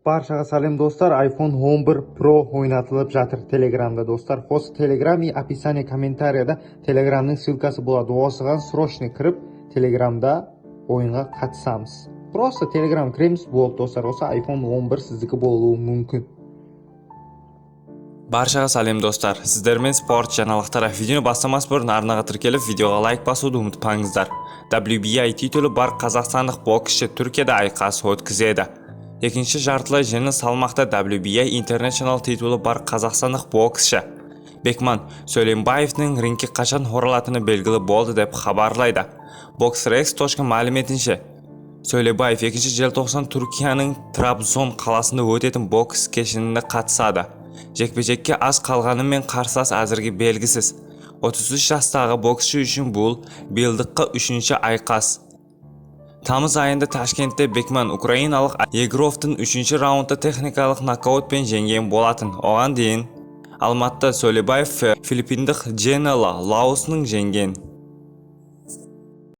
Barşaga salem dostlar. iPhone 11 Pro oynatılıp жатыр Telegram'da dostlar. Host Telegram и описание комментарияда Telegram'ның ссылкасы болады. Осыған срочно кіріп Telegram'da ойынға қатысамыз. Просто Telegram кіреміз болды достар. Осы iPhone 11 сіздікі болуы мүмкін. Barşaga salem dostlar. Sizlerмен sport жаңалықтары. Видеоны бастамас бұрын арнаға тіркеліп, видеоға лайк басуды ұмытпаңыздар. WBI титулы бар қазақстандық боксшы Түркияда айқас өткізеді. Екінші жартылай жеңіл салмақта WBI International титулы бар қазақстандық боксшы Бекман Сөйлембаевтың рингке қашан оралатыны белгілі болды деп хабарлайды. Boxrex. мәліметінше, Сөйлембаев 2 желтоқсан Түркияның Трабзон қаласында өтетін бокс кешенінде қатысады. Жекпе-жекке аз қалғанымен қарсылас әзірге белгісіз. 33 жастағы боксшы үшін бұл биылдыққа 3-ші айқас. Тамыз айында Ташкентте Бекман украиналық Егоровтың 3-ші раундта техникалық нокаутпен жеңген болатын. Оған дейін Алматыда Сөйлембаев филиппиндық Дженела Лаусның жеңген.